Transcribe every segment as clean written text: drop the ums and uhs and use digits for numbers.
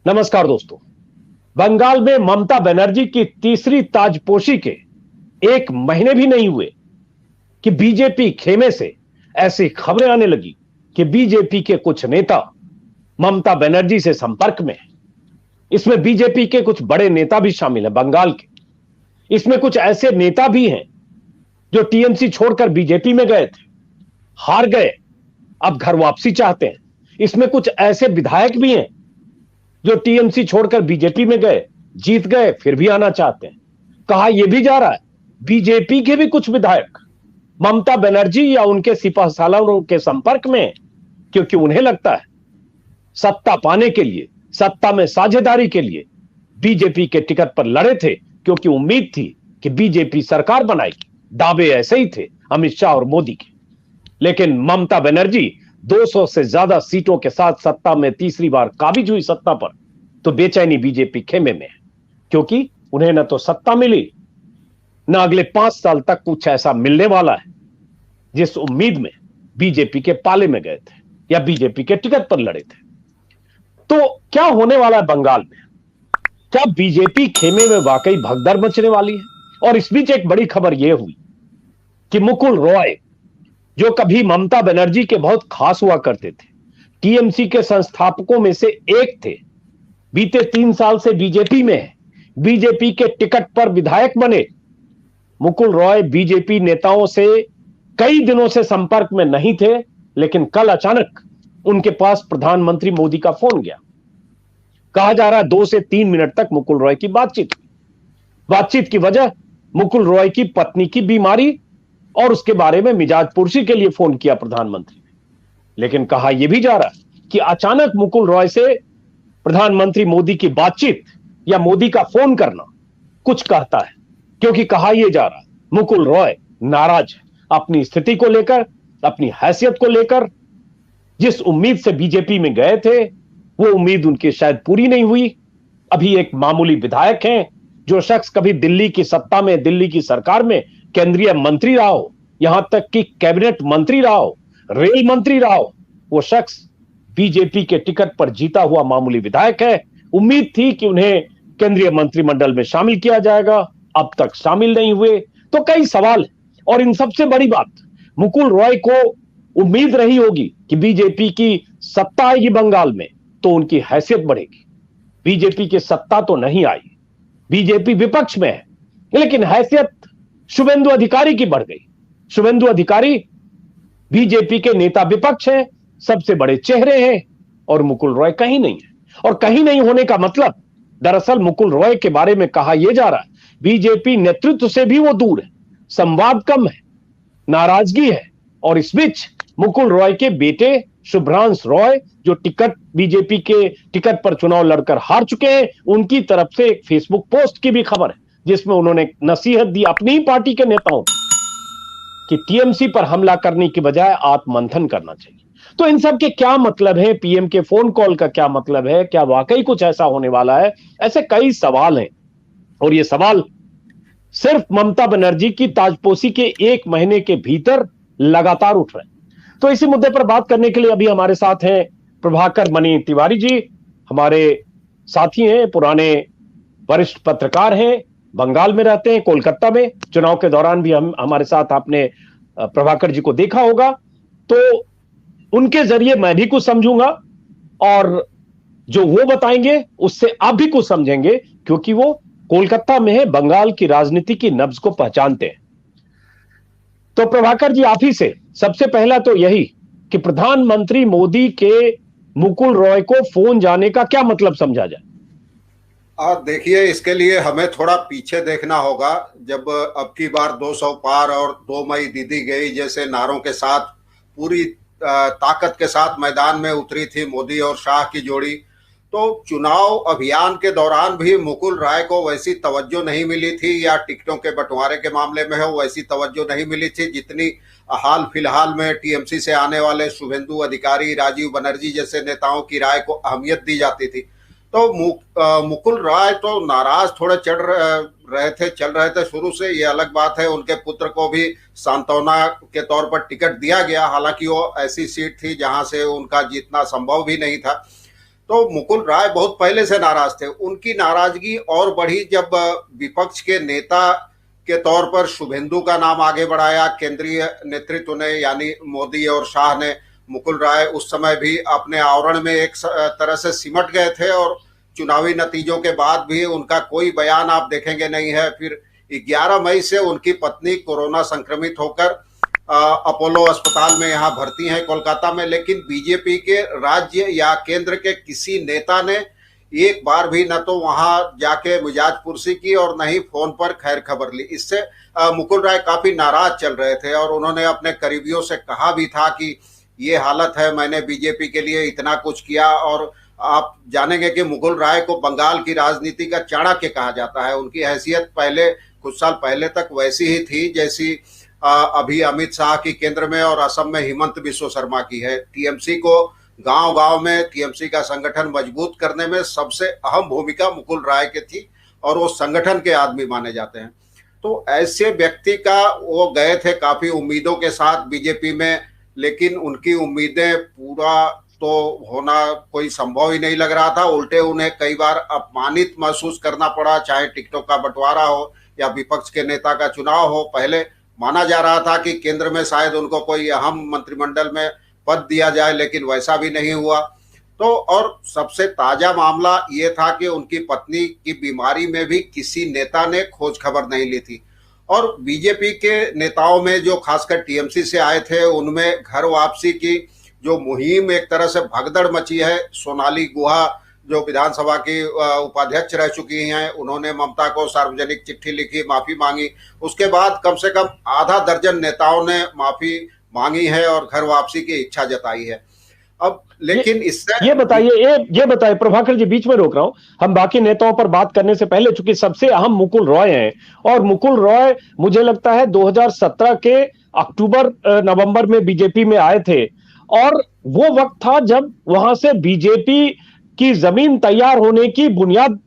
नमस्कार दोस्तों। बंगाल में ममता बनर्जी की तीसरी ताजपोशी के 1 महीने भी नहीं हुए कि बीजेपी खेमे से ऐसी खबरें आने लगी कि बीजेपी के कुछ नेता ममता बनर्जी से संपर्क में हैं। इसमें बीजेपी के कुछ बड़े नेता भी शामिल हैं बंगाल के। इसमें कुछ ऐसे नेता भी हैं जो टीएमसी छोड़कर बीजेपी में गए थे, हार गए, अब घर वापसी चाहते हैं। इसमें कुछ ऐसे विधायक भी हैं जो टीएमसी छोड़कर बीजेपी में गए, जीत गए, फिर भी आना चाहते हैं। कहा यह भी जा रहा है बीजेपी के भी कुछ विधायक ममता बनर्जी या उनके सिपह सालारों के संपर्क में हैं, क्योंकि उन्हें लगता है सत्ता पाने के लिए, सत्ता में साझेदारी के लिए बीजेपी के टिकट पर लड़े थे, क्योंकि उम्मीद थी कि बीजेपी सरकार बनाएगी। दावे ऐसे ही थे अमित शाह और मोदी के। लेकिन ममता बनर्जी 200 से ज्यादा सीटों के साथ सत्ता में तीसरी बार काबिज हुई सत्ता पर, तो बेचैनी बीजेपी खेमे में है, क्योंकि उन्हें न तो सत्ता मिली, न अगले 5 साल तक कुछ ऐसा मिलने वाला है जिस उम्मीद में बीजेपी के पाले में गए थे या बीजेपी के टिकट पर लड़े थे। तो क्या होने वाला है बंगाल में? क्या बीजेपी खेमे में वाकई भगदड़ मचने वाली है? और इस बीच एक बड़ी खबर यह हुई कि मुकुल रॉय, जो कभी ममता बनर्जी के बहुत खास हुआ करते थे, टीएमसी के संस्थापकों में से एक थे, बीते 3 साल से बीजेपी में है, बीजेपी के टिकट पर विधायक बने। मुकुल रॉय बीजेपी नेताओं से कई दिनों से संपर्क में नहीं थे, लेकिन कल अचानक उनके पास प्रधानमंत्री मोदी का फोन गया। कहा जा रहा है 2 से 3 मिनट तक मुकुल रॉय की बातचीत की वजह मुकुल रॉय की पत्नी की बीमारी और उसके बारे में मिजाज पुरसी के लिए फोन किया प्रधानमंत्री ने। लेकिन कहा यह भी जा रहा है कि अचानक मुकुल रॉय से प्रधानमंत्री मोदी की बातचीत या मोदी का फोन करना कुछ कहता है, क्योंकि कहा यह जा रहा है मुकुल रॉय नाराज है अपनी स्थिति को लेकर, अपनी हैसियत को लेकर। जिस उम्मीद से बीजेपी में गए थे वो उम्मीद उनकी शायद पूरी नहीं हुई। अभी एक मामूली विधायक हैं, जो शख्स कभी दिल्ली की सत्ता में, दिल्ली की सरकार में केंद्रीय मंत्री रहा हो, यहां तक कि कैबिनेट मंत्री रहा हो, रेल मंत्री रहा हो, वो शख्स बीजेपी के टिकट पर जीता हुआ मामूली विधायक है। उम्मीद थी कि उन्हें केंद्रीय मंत्रिमंडल में शामिल किया जाएगा, अब तक शामिल नहीं हुए। तो कई सवाल, और इन सबसे बड़ी बात, मुकुल रॉय को उम्मीद रही होगी कि बीजेपी की सत्ता आएगी बंगाल में तो उनकी हैसियत बढ़ेगी। बीजेपी की सत्ता तो नहीं आई, बीजेपी विपक्ष में है, लेकिन हैसियत शुभेंदु अधिकारी की बढ़ गई। शुभेंदु अधिकारी बीजेपी के नेता विपक्ष हैं, सबसे बड़े चेहरे हैं, और मुकुल रॉय कहीं नहीं है। और कहीं नहीं होने का मतलब, दरअसल मुकुल रॉय के बारे में कहा यह जा रहा है बीजेपी नेतृत्व से भी वो दूर है, संवाद कम है, नाराजगी है। और इस बीच मुकुल रॉय के बेटे शुभ्रांश रॉय, जो बीजेपी के टिकट पर चुनाव लड़कर हार चुके हैं, उनकी तरफ से एक फेसबुक पोस्ट की भी खबर है, जिसमें उन्होंने नसीहत दी अपनी ही पार्टी के नेताओं को कि टीएमसी पर हमला करने की बजाय आत्ममंथन करना चाहिए। तो इन सब के क्या मतलब है? पीएम के फोन कॉल का क्या मतलब है? क्या वाकई कुछ ऐसा होने वाला है? ऐसे कई सवाल हैं, और ये सवाल सिर्फ ममता बनर्जी की ताजपोशी के 1 महीने के भीतर लगातार उठ रहे हैं। तो इसी मुद्दे पर बात करने के लिए अभी हमारे साथ हैं प्रभाकर मणि तिवारी जी, हमारे साथी हैं, पुराने वरिष्ठ पत्रकार हैं, बंगाल में रहते हैं, कोलकाता में। चुनाव के दौरान भी हमारे साथ आपने प्रभाकर जी को देखा होगा। तो उनके जरिए मैं भी कुछ समझूंगा, और जो वो बताएंगे उससे आप भी कुछ समझेंगे, क्योंकि वो कोलकाता में है, बंगाल की राजनीति की नब्ज को पहचानते हैं। तो प्रभाकर जी, आप ही से सबसे पहला तो यही कि प्रधानमंत्री मोदी के मुकुल रॉय को फोन जाने का क्या मतलब समझा जाए? देखिए, इसके लिए हमें थोड़ा पीछे देखना होगा। जब अब की बार 200 पार और 2 मई दीदी गई जैसे नारों के साथ पूरी ताकत के साथ मैदान में उतरी थी मोदी और शाह की जोड़ी, तो चुनाव अभियान के दौरान भी मुकुल रॉय को वैसी तवज्जो नहीं मिली थी, या टिकटों के बंटवारे के मामले में हो वैसी तवज्जो नहीं मिली थी जितनी हाल फिलहाल में टीएमसी से आने वाले शुभेंदु अधिकारी, राजीव बनर्जी जैसे नेताओं की राय को अहमियत दी जाती थी। तो मुकुल रॉय तो नाराज थोड़े चल रहे थे शुरू से। ये अलग बात है, उनके पुत्र को भी सांत्वना के तौर पर टिकट दिया गया, हालांकि वो ऐसी सीट थी जहां से उनका जीतना संभव भी नहीं था। तो मुकुल राय बहुत पहले से नाराज थे। उनकी नाराजगी और बढ़ी जब विपक्ष के नेता के तौर पर शुभेंदु का नाम आगे बढ़ाया केंद्रीय नेतृत्व ने, यानी मोदी और शाह ने। मुकुल राय उस समय भी अपने आवरण में एक तरह से सिमट गए थे और चुनावी नतीजों के बाद भी उनका कोई बयान आप देखेंगे नहीं है। फिर 11 मई से उनकी पत्नी कोरोना संक्रमित होकर अपोलो अस्पताल में यहाँ भर्ती हैं कोलकाता में, लेकिन बीजेपी के राज्य या केंद्र के किसी नेता ने एक बार भी न तो वहां जाके मिजाज पुरसी की और न ही फोन पर खैर खबर ली। इससे मुकुल राय काफी नाराज चल रहे थे और उन्होंने अपने करीबियों से कहा भी था कि ये हालत है, मैंने बीजेपी के लिए इतना कुछ किया। और आप जानेंगे कि मुकुल राय को बंगाल की राजनीति का चाणक्य कहा जाता है। उनकी हैसियत पहले कुछ साल पहले तक वैसी ही थी जैसी अभी अमित शाह की केंद्र में और असम में हिमंत बिस्व शर्मा की है। टीएमसी को गांव गांव में टीएमसी का संगठन मजबूत करने में सबसे अहम भूमिका मुकुल राय की थी और वो संगठन के आदमी माने जाते हैं। तो ऐसे व्यक्ति का वो गए थे काफी उम्मीदों के साथ बीजेपी में, लेकिन उनकी उम्मीदें पूरा तो होना कोई संभव ही नहीं लग रहा था। उल्टे उन्हें कई बार अपमानित महसूस करना पड़ा, चाहे टिकटों का बंटवारा हो या विपक्ष के नेता का चुनाव हो। पहले माना जा रहा था कि केंद्र में शायद उनको कोई अहम मंत्रिमंडल में पद दिया जाए, लेकिन वैसा भी नहीं हुआ। तो और सबसे ताजा मामला ये था कि उनकी पत्नी की बीमारी में भी किसी नेता ने खोज खबर नहीं ली थी। और बीजेपी के नेताओं में जो खासकर टीएमसी से आए थे उनमें घर वापसी की जो मुहिम एक तरह से भगदड़ मची है। सोनाली गुहा जो विधानसभा की उपाध्यक्ष रह चुकी हैं, उन्होंने ममता को सार्वजनिक चिट्ठी लिखी, माफी मांगी। उसके बाद कम से कम आधा दर्जन नेताओं ने माफी मांगी है और घर वापसी की इच्छा जताई है। अब लेकिन इससे ये बताइए प्रभाकर जी, बीच में रोक रहा हूं। हम बाकी नेताओं पर बात करने से पहले, चूंकि सबसे अहम मुकुल रॉय हैं और मुकुल रॉय मुझे लगता है 2017 के अक्टूबर नवंबर में बीजेपी में आए थे और वो वक्त था जब वहां से बीजेपी की जमीन तैयार होने की बुनियाद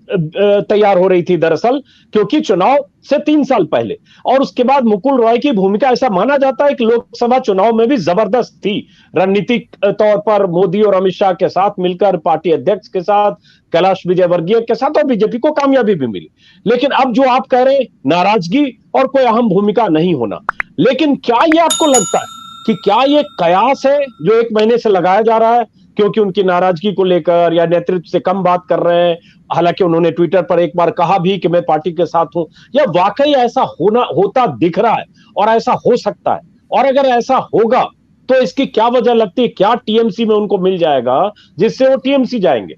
तैयार हो रही थी दरअसल, क्योंकि चुनाव से 3 साल पहले। और उसके बाद मुकुल रॉय की भूमिका ऐसा माना जाता है कि लोकसभा चुनाव में भी जबरदस्त थी, रणनीतिक तौर पर मोदी और अमित शाह के साथ मिलकर, पार्टी अध्यक्ष के साथ, कैलाश विजयवर्गीय के साथ, और बीजेपी को कामयाबी भी मिली। लेकिन अब जो आप कह रहे हैं नाराजगी और कोई अहम भूमिका नहीं होना, लेकिन क्या यह आपको लगता है कि क्या यह कयास है जो 1 महीने से लगाया जा रहा है क्योंकि उनकी नाराजगी को लेकर या नेतृत्व से कम बात कर रहे हैं? हालांकि उन्होंने ट्विटर पर एक बार कहा भी कि मैं पार्टी के साथ हूं, या वाकई ऐसा होता दिख रहा है और ऐसा हो सकता है? और अगर ऐसा होगा तो इसकी क्या वजह लगती है? क्या टीएमसी में उनको मिल जाएगा जिससे वो टीएमसी जाएंगे?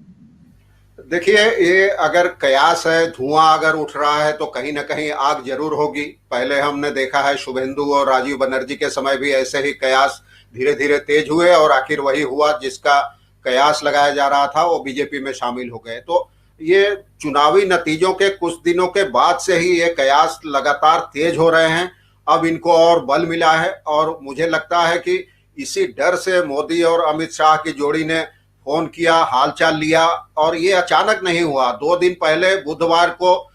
देखिए, ये अगर कयास है, धुआं अगर उठ रहा है तो कहीं ना कहीं आग जरूर होगी। पहले हमने देखा है शुभेंदु और राजीव बनर्जी के समय भी ऐसे ही कयास धीरे धीरे तेज हुए और आखिर वही हुआ जिसका कयास लगाया जा रहा था, वो बीजेपी में शामिल हो गए। तो ये चुनावी नतीजों के कुछ दिनों के बाद से ही ये कयास लगातार तेज हो रहे हैं। अब इनको और बल मिला है और मुझे लगता है कि इसी डर से मोदी और अमित शाह की जोड़ी ने फोन किया, हालचाल लिया, और ये अचानक नहीं हुआ। 2 दिन पहले बुधवार को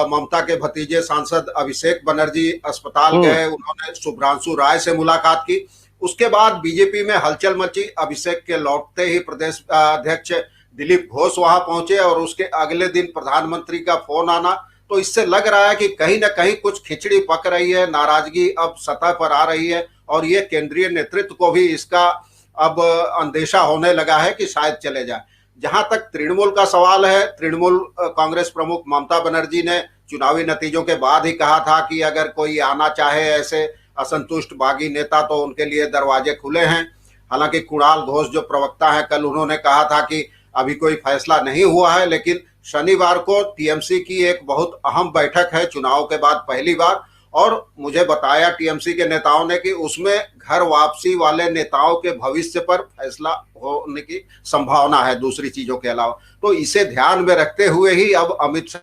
ममता के भतीजे सांसद अभिषेक बनर्जी अस्पताल गए, उन्होंने शुभ्रांशु राय से मुलाकात की। उसके बाद बीजेपी में हलचल मची। अभिषेक के लौटते ही प्रदेश अध्यक्ष दिलीप घोष वहां पहुंचे और उसके अगले दिन प्रधानमंत्री का फोन आना। तो इससे लग रहा है कि कहीं ना कहीं कुछ खिचड़ी पक रही है, नाराजगी अब सतह पर आ रही है और ये केंद्रीय नेतृत्व को भी इसका अब अंदेशा होने लगा है कि शायद चले जाए। जहां तक तृणमूल का सवाल है, तृणमूल कांग्रेस प्रमुख ममता बनर्जी ने चुनावी नतीजों के बाद ही कहा था कि अगर कोई आना चाहे ऐसे असंतुष्ट बागी नेता तो उनके लिए दरवाजे खुले हैं। हालांकि कुणाल घोष जो प्रवक्ता है, कल उन्होंने कहा था कि अभी कोई फैसला नहीं हुआ है, लेकिन शनिवार को टीएमसी की एक बहुत अहम बैठक है चुनाव के बाद पहली बार, और मुझे बताया टीएमसी के नेताओं ने कि उसमें घर वापसी वाले नेताओं के भविष्य पर फैसला होने की संभावना है दूसरी चीजों के अलावा। तो इसे ध्यान में रखते हुए ही अब अमित शाह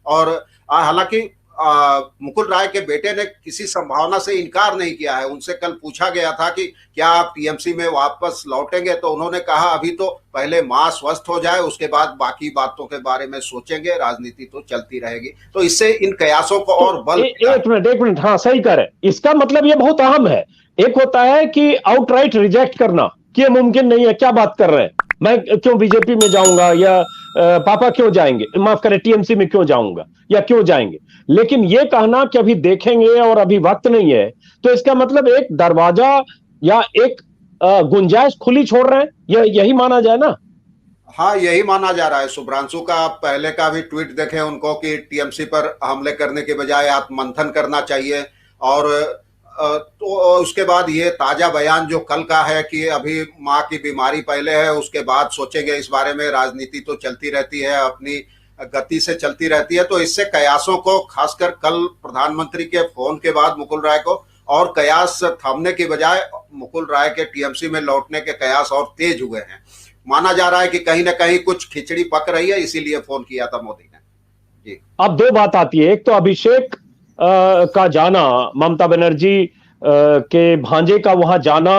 और हालांकि मुकुल राय के बेटे ने किसी संभावना से इनकार नहीं किया है। उनसे कल पूछा गया था कि क्या आप टीएमसी में वापस लौटेंगे, तो उन्होंने कहा अभी तो पहले मां स्वस्थ हो जाए, उसके बाद बाकी बातों के बारे में सोचेंगे, राजनीति तो चलती रहेगी। तो इससे इन कयासों को और बल। एक मिनट, हाँ सही कह रहे। इसका मतलब ये बहुत अहम है। एक होता है कि आउटराइट रिजेक्ट करना कि ये मुमकिन नहीं है, क्या बात कर रहे हैं, मैं क्यों बीजेपी में जाऊंगा, या पापा क्यों जाएंगे, माफ करें टीएमसी में क्यों जाऊंगा या क्यों जाएंगे। लेकिन ये कहना कि अभी देखेंगे और अभी वक्त नहीं है, तो इसका मतलब एक दरवाजा या एक गुंजाइश खुली छोड़ रहे हैं, यही माना जाए ना। हाँ, यही माना जा रहा है। शुभ्रांशु का पहले का भी ट्वीट देखें उनको कि टीएमसी पर हमले करने के बजाय आत्ममंथन करना चाहिए। और तो उसके बाद ये ताजा बयान जो कल का है कि अभी माँ की बीमारी पहले है, उसके बाद सोचेंगे इस बारे में। राजनीति तो चलती रहती है, अपनी गति से चलती रहती है। तो इससे कयासों को, खासकर कल प्रधानमंत्री के फोन के बाद मुकुल राय को, और कयास थमने की बजाय मुकुल राय के टीएमसी में लौटने के कयास और तेज हुए हैं। माना जा रहा है कि कहीं ना कहीं कुछ खिचड़ी पक रही है, इसीलिए फोन किया था मोदी ने। जी, अब दो बात आती है, एक तो अभिषेक का जाना, ममता बनर्जी के भांजे का वहां जाना,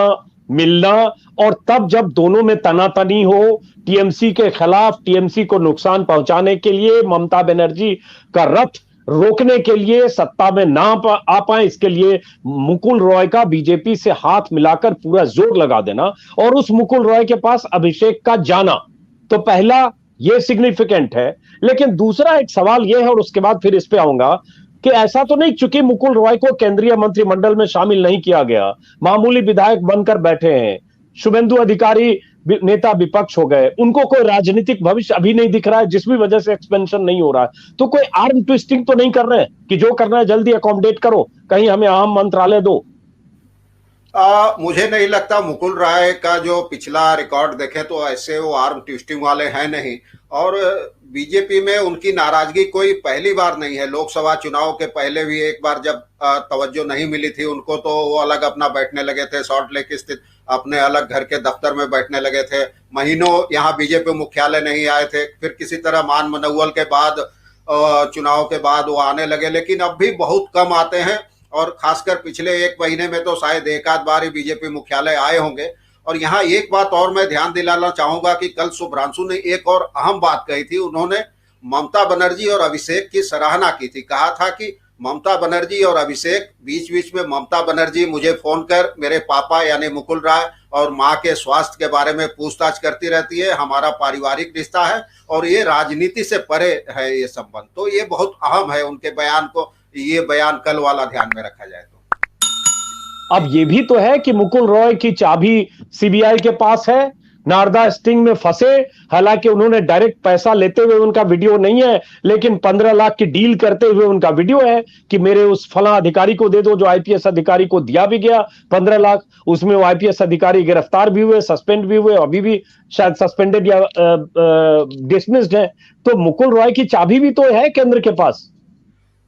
मिलना, और तब जब दोनों में तनातनी हो टीएमसी के खिलाफ, टीएमसी को नुकसान पहुंचाने के लिए, ममता बनर्जी का रथ रोकने के लिए, सत्ता में ना आ पाए इसके लिए मुकुल रॉय का बीजेपी से हाथ मिलाकर पूरा जोर लगा देना, और उस मुकुल रॉय के पास अभिषेक का जाना, तो पहला ये सिग्निफिकेंट है। लेकिन दूसरा एक सवाल यह है, और उसके बाद फिर इस पे आऊंगा, कि ऐसा तो नहीं चूंकि मुकुल रॉय को केंद्रीय मंत्रिमंडल में शामिल नहीं किया गया, मामूली विधायक बनकर बैठे हैं, शुभेंदु अधिकारी नेता विपक्ष हो गए, उनको कोई राजनीतिक भविष्य अभी नहीं दिख रहा है, जिस भी वजह से एक्सपेंशन नहीं हो रहा है, तो कोई आर्म ट्विस्टिंग तो नहीं कर रहे हैं कि जो करना है जल्दी अकोमोडेट करो, कहीं हमें अहम मंत्रालय दो। मुझे नहीं लगता। मुकुल राय का जो पिछला रिकॉर्ड देखें तो ऐसे वो आर्म ट्विस्टिंग वाले हैं नहीं। और बीजेपी में उनकी नाराजगी कोई पहली बार नहीं है। लोकसभा चुनाव के पहले भी एक बार जब तवज्जो नहीं मिली थी उनको, तो वो अलग अपना बैठने लगे थे, सॉल्ट लेक स्थित अपने अलग घर के दफ्तर में बैठने लगे थे। महीनों यहाँ बीजेपी मुख्यालय नहीं आए थे। फिर किसी तरह मान मनौवल के बाद, चुनाव के बाद वो आने लगे, लेकिन अब भी बहुत कम आते हैं। और खासकर पिछले एक महीने में तो शायद एक आध बार ही बीजेपी मुख्यालय आए होंगे। और यहाँ एक बात और मैं ध्यान दिलाना चाहूंगा कि कल शुभ्रांशु ने एक और अहम बात कही थी। उन्होंने ममता बनर्जी और अभिषेक की सराहना की थी। कहा था कि ममता बनर्जी और अभिषेक, बीच बीच में ममता बनर्जी मुझे फोन कर मेरे पापा यानी मुकुल राय और माँ के स्वास्थ्य के बारे में पूछताछ करती रहती है। हमारा पारिवारिक रिश्ता है और ये राजनीति से परे है ये संबंध। तो ये बहुत अहम है उनके बयान को, ये बयान कल वाला ध्यान में रखा जाए तो। अब ये भी तो है कि मुकुल रॉय की चाबी सीबीआई के पास है, नारदा स्टिंग में फंसे, हालांकि उन्होंने डायरेक्ट पैसा लेते हुए उनका वीडियो नहीं है, लेकिन 15 लाख की डील करते हुए उनका वीडियो है कि मेरे उस फला अधिकारी को दे दो, जो आईपीएस अधिकारी को दिया भी गया 15 लाख। उसमें वो आईपीएस अधिकारी गिरफ्तार भी हुए, सस्पेंड भी हुए, अभी भी शायद सस्पेंडेड या डिसमिस्ड है। तो मुकुल रॉय की चाबी भी तो है केंद्र के पास।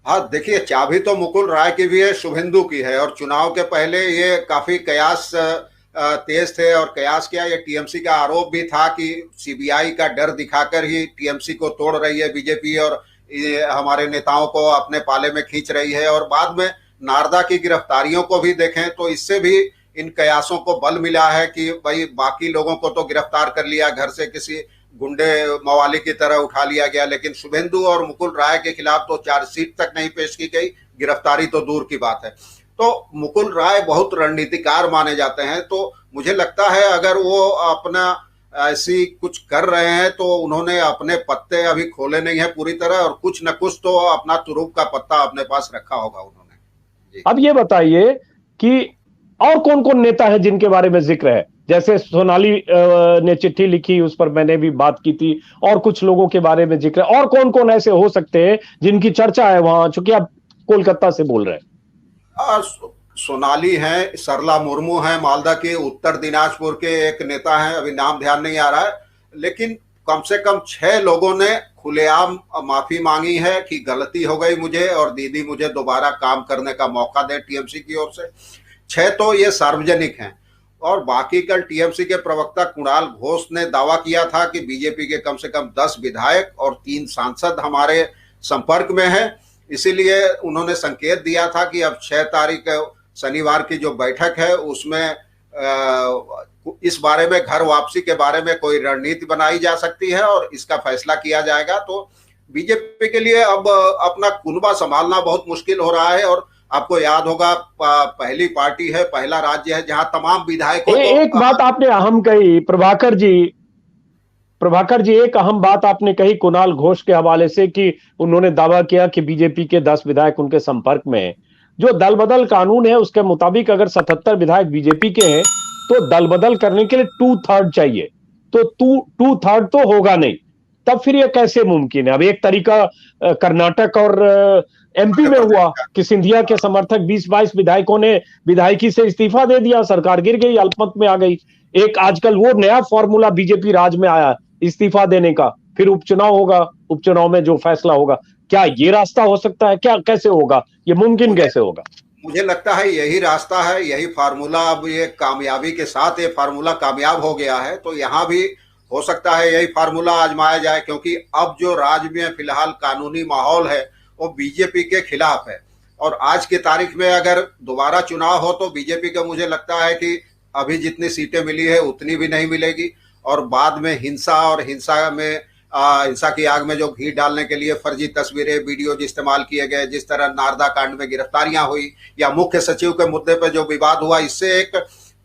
हाँ, देखिए, चाबी तो मुकुल राय की भी है, शुभेंदु की है। और चुनाव के पहले ये काफी कयास तेज थे। और कयास क्या, ये टीएमसी का आरोप भी था कि सीबीआई का डर दिखाकर ही टीएमसी को तोड़ रही है बीजेपी और हमारे नेताओं को अपने पाले में खींच रही है। और बाद में नारदा की गिरफ्तारियों को भी देखें तो इससे भी इन कयासों को बल मिला है कि भाई बाकी लोगों को तो गिरफ्तार कर लिया, घर से किसी गुंडे मवाली की तरह उठा लिया गया, लेकिन शुभेंदु और मुकुल राय के खिलाफ तो चार्जशीट तक नहीं पेश की गई, गिरफ्तारी तो दूर की बात है। तो मुकुल राय बहुत रणनीतिकार माने जाते हैं। तो मुझे लगता है अगर वो अपना ऐसी कुछ कर रहे हैं तो उन्होंने अपने पत्ते अभी खोले नहीं है पूरी तरह, और कुछ न कुछ तो अपना तुरुप का पत्ता अपने पास रखा होगा उन्होंने। अब ये बताइए कि और कौन कौन नेता है जिनके बारे में जिक्र है। जैसे सोनाली ने चिट्ठी लिखी, उस पर मैंने भी बात की थी, और कुछ लोगों के बारे में जिक्र है। और कौन कौन ऐसे हो सकते हैं जिनकी चर्चा है वहां, चूंकि आप कोलकाता से बोल रहे हैं। सोनाली हैं, सरला मुर्मू हैं मालदा के, उत्तर दिनाजपुर के एक नेता हैं, अभी नाम ध्यान नहीं आ रहा है, लेकिन कम से कम 6 लोगों ने खुलेआम माफी मांगी है कि गलती हो गई मुझे और दीदी मुझे दोबारा काम करने का मौका दे टीएमसी की ओर से। 6 तो ये सार्वजनिक हैं। और बाकी कल टीएमसी के प्रवक्ता कुणाल घोष ने दावा किया था कि बीजेपी के कम से कम 10 विधायक और 3 सांसद हमारे संपर्क में हैं। इसीलिए उन्होंने संकेत दिया था कि अब 6 तारीख शनिवार की जो बैठक है उसमें इस बारे में, घर वापसी के बारे में कोई रणनीति बनाई जा सकती है और इसका फैसला किया जाएगा। तो बीजेपी के लिए अब अपना कुनबा संभालना बहुत मुश्किल हो रहा है। और आपको याद होगा पहली पार्टी है, पहला राज्य है जहां तमाम विधायकों को एक बात आपने अहम कही प्रभाकर जी, एक अहम बात आपने कही कुणाल घोष के हवाले से कि उन्होंने दावा किया कि बीजेपी के 10 विधायक उनके संपर्क में हैं। जो दल बदल कानून है उसके मुताबिक अगर 77 विधायक बीजेपी के हैं तो दल बदल करने के लिए 2/3 चाहिए, तो 2/3 तो होगा नहीं। तब फिर यह कैसे मुमकिन है? अब एक तरीका कर्नाटक और एमपी में हुआ कि सिंधिया के समर्थक 20-22 विधायकों ने विधायकी से इस्तीफा दे दिया, सरकार गिर गई, अल्पमत में आ गई। एक आजकल वो नया फॉर्मूला बीजेपी राज में आया इस्तीफा देने का, फिर उपचुनाव होगा, उपचुनाव में जो फैसला होगा। क्या ये रास्ता हो सकता है? क्या कैसे होगा ये मुमकिन, कैसे होगा? मुझे लगता है यही रास्ता है, यही फार्मूला। अब ये कामयाबी के साथ ये फार्मूला कामयाब हो गया है, तो यहाँ भी हो सकता है यही फार्मूला आजमाया जाए, क्योंकि अब जो राज्य में फिलहाल कानूनी माहौल है वो बीजेपी के खिलाफ है। और आज की तारीख में अगर दोबारा चुनाव हो तो बीजेपी का मुझे लगता है कि अभी जितनी सीटें मिली है उतनी भी नहीं मिलेगी, और बाद में हिंसा की आग में जो घी डालने के लिए फर्जी तस्वीरें, वीडियो इस्तेमाल किए गए, जिस तरह नारदा कांड में गिरफ्तारियां हुई या मुख्य सचिव के मुद्दे पर जो विवाद हुआ, इससे एक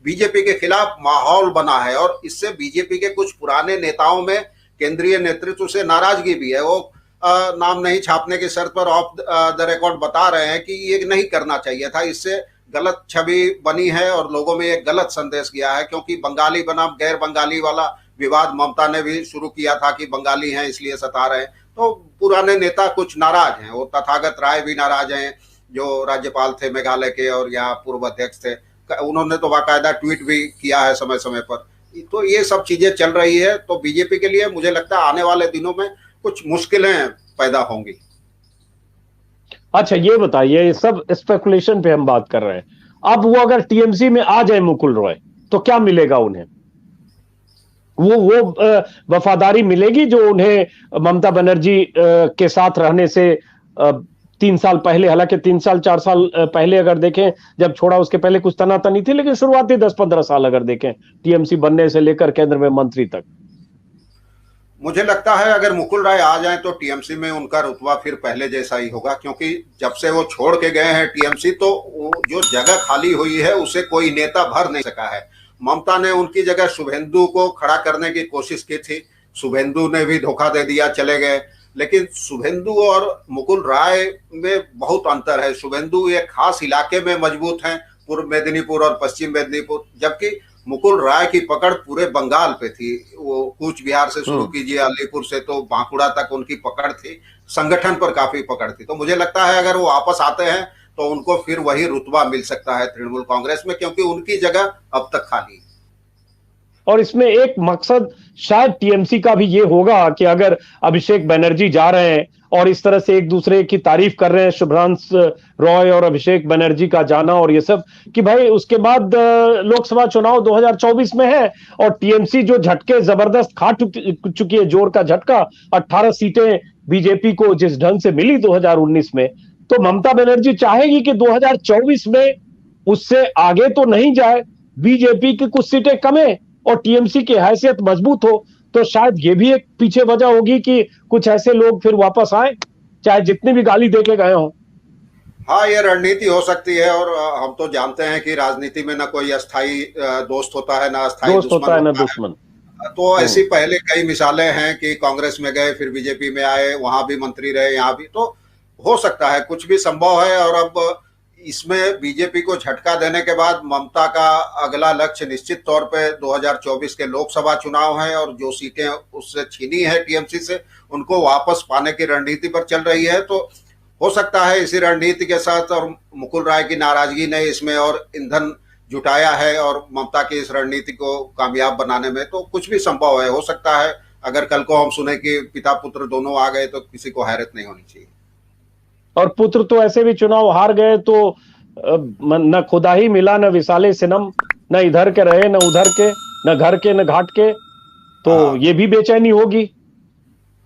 बीजेपी के खिलाफ माहौल बना है। और इससे बीजेपी के कुछ पुराने नेताओं में केंद्रीय नेतृत्व से नाराजगी भी है। वो नाम नहीं छापने की शर्त पर ऑफ द रिकॉर्ड बता रहे हैं कि ये नहीं करना चाहिए था, इससे गलत छवि बनी है और लोगों में एक गलत संदेश गया है। क्योंकि बंगाली बनाम गैर बंगाली वाला विवाद ममता ने भी शुरू किया था कि बंगाली हैं इसलिए सता रहे हैं, तो पुराने नेता कुछ नाराज हैं। वो तथागत राय भी नाराज हैं जो राज्यपाल थे मेघालय के और यहाँ पूर्व अध्यक्ष थे, उन्होंने तो बाकायदा ट्वीट भी किया है समय समय पर। तो ये सब चीजें चल रही है, तो बीजेपी के लिए मुझे लगता है आने वाले दिनों में कुछ मुश्किलें पैदा होंगी। अच्छा ये बताइए, ये सब स्पेकुलेशन पे हम बात कर रहे हैं, अब वो अगर टीएमसी में आ जाए मुकुल रॉय तो क्या मिलेगा उन्हें? वो वफादारी मिलेगी जो उन्हें ममता बनर्जी के साथ रहने से 3 साल पहले, हालांकि 3 साल 4 साल पहले अगर देखें जब छोड़ा, उसके पहले कुछ तनातनी थी, लेकिन शुरुआती 10-15 साल अगर देखें टीएमसी बनने से लेकर केंद्र में मंत्री तक। मुझे लगता है अगर मुकुल राय आ जाए तो टीएमसी में उनका रुतबा फिर पहले जैसा ही होगा, क्योंकि जब से वो छोड़ के गए हैं टीएमसी तो जो जगह खाली हुई है उसे कोई नेता भर नहीं सका है। ममता ने उनकी जगह शुभेंदु को खड़ा करने की कोशिश की थी, शुभेंदु ने भी धोखा दे दिया, चले गए। लेकिन शुभेंदु और मुकुल राय में बहुत अंतर है। शुभेंदु एक खास इलाके में मजबूत हैं, पूर्व मेदिनीपुर और पश्चिम मेदिनीपुर, जबकि मुकुल राय की पकड़ पूरे बंगाल पे थी। वो कूच बिहार से शुरू कीजिए, अलीपुर से तो बांकुड़ा तक उनकी पकड़ थी, संगठन पर काफी पकड़ थी। तो मुझे लगता है अगर वो वापस आते हैं तो उनको फिर वही रुतबा मिल सकता है तृणमूल कांग्रेस में, क्योंकि उनकी जगह अब तक खाली है। और इसमें एक मकसद शायद टीएमसी का भी ये होगा कि अगर अभिषेक बनर्जी जा रहे हैं और इस तरह से एक दूसरे की तारीफ कर रहे हैं, शुभ्रांश रॉय और अभिषेक बनर्जी का जाना और ये सब, कि भाई उसके बाद लोकसभा चुनाव 2024 में है और टीएमसी जो झटके जबरदस्त खा चुकी है, जोर का झटका, 18 सीटें बीजेपी को जिस ढंग से मिली 2019 में, तो ममता बनर्जी चाहेगी कि 2024 में उससे आगे तो नहीं जाए, बीजेपी की कुछ सीटें कमे और टीएमसी की हैसियत मजबूत हो। तो शायद ये भी एक पीछे वजह होगी कि कुछ ऐसे लोग फिर वापस आए, चाहे जितनी भी गाली देके गए हों। हाँ, ये रणनीति हो सकती है। और हम तो जानते हैं कि राजनीति में ना कोई अस्थाई दोस्त होता है, ना अस्थाई दुश्मन। तो ऐसी पहले कई मिसालें हैं कि कांग्रेस में गए फिर बीजेपी में आए, वहां भी मंत्री रहे, यहाँ भी। तो हो सकता है, कुछ भी संभव है। और अब इसमें बीजेपी को झटका देने के बाद ममता का अगला लक्ष्य निश्चित तौर पे 2024 के लोकसभा चुनाव है, और जो सीटें उससे छीनी है टीएमसी से उनको वापस पाने की रणनीति पर चल रही है। तो हो सकता है इसी रणनीति के साथ, और मुकुल राय की नाराजगी ने इसमें और ईंधन जुटाया है और ममता की इस रणनीति को कामयाब बनाने में, तो कुछ भी संभव है। हो सकता है अगर कल को हम सुने कि पिता पुत्र दोनों आ गए तो किसी को हैरत नहीं होनी चाहिए। और पुत्र तो ऐसे भी चुनाव हार गए तो न खुदा ही मिला, न विसाले सिनम, न इधर के रहे न उधर के, न घर के न घाट के, तो ये भी बेचैनी होगी।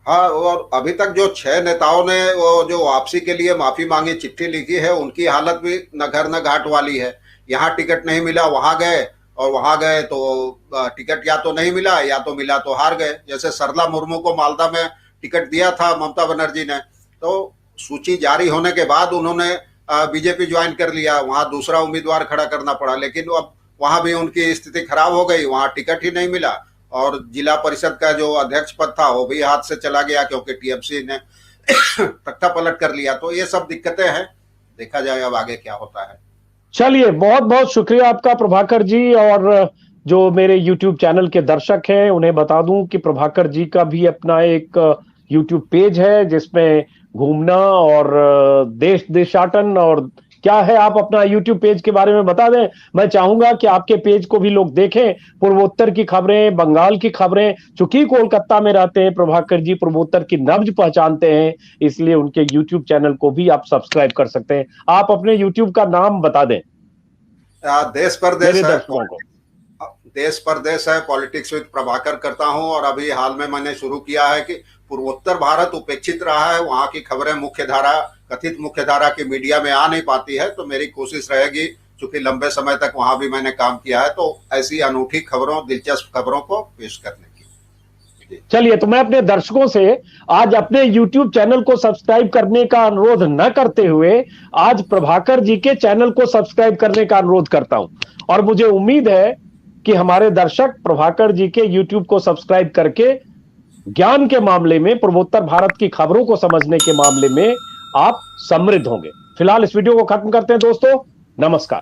हाँ, और अभी तक जो 6 नेताओं ने वो जो वापसी के लिए माफी मांगी, चिट्ठी लिखी है, उनकी हालत भी न घर न घाट वाली है। यहाँ टिकट नहीं मिला, वहां गए, और वहां गए तो टिकट या तो नहीं मिला या तो मिला तो हार गए। जैसे सरला मुर्मू को मालदा में टिकट दिया था ममता बनर्जी ने, तो सूची जारी होने के बाद उन्होंने बीजेपी ज्वाइन कर लिया, वहां दूसरा उम्मीदवार खड़ा करना पड़ा, लेकिन अब वहां भी उनकी स्थिति खराब हो गई, वहां टिकट ही नहीं मिला और जिला परिषद का जो अध्यक्ष पद था वो भी हाथ से चला गया क्योंकि टीएमसी ने तख्ता पलट कर लिया। तो ये सब दिक्कतें हैं, देखा जाए अब आगे क्या होता है। चलिए, बहुत बहुत शुक्रिया आपका प्रभाकर जी। और जो मेरे YouTube चैनल के दर्शक हैं उन्हें बता दूं कि प्रभाकर जी का भी अपना एक YouTube पेज है जिसमें घूमना और देश देशाटन और क्या है, आप अपना YouTube पेज के बारे में बता दें। मैं चाहूंगा कि आपके पेज को भी लोग देखें, पूर्वोत्तर की खबरें, बंगाल की खबरें। चूंकि कोलकाता में रहते हैं प्रभाकर जी, पूर्वोत्तर की नब्ज पहचानते हैं, इसलिए उनके YouTube चैनल को भी आप सब्सक्राइब कर सकते हैं। आप अपने YouTube का नाम बता दें। देश परदेश मेरे है, दर्शकों को। देश परदेश है, पॉलिटिक्स विद प्रभाकर करता हूं। और अभी हाल में मैंने शुरू किया है कि पूर्वोत्तर भारत उपेक्षित रहा है, वहां की खबरें मुख्यधारा, कथित मुख्यधारा की मीडिया में आ नहीं पाती है, तो मेरी कोशिश रहेगी, चूंकि लंबे समय तक वहां भी मैंने काम किया है, तो ऐसी अनूठी खबरों, दिलचस्प खबरों को पेश करने की। चलिए, तो मैं अपने दर्शकों से आज अपने YouTube चैनल को सब्सक्राइब करने का अनुरोध न करते हुए आज प्रभाकर जी के चैनल को सब्सक्राइब करने का अनुरोध करता हूं। और मुझे उम्मीद है कि हमारे दर्शक प्रभाकर जी के YouTube को सब्सक्राइब करके ज्ञान के मामले में, पूर्वोत्तर भारत की खबरों को समझने के मामले में आप समृद्ध होंगे। फिलहाल इस वीडियो को खत्म करते हैं दोस्तों। नमस्कार।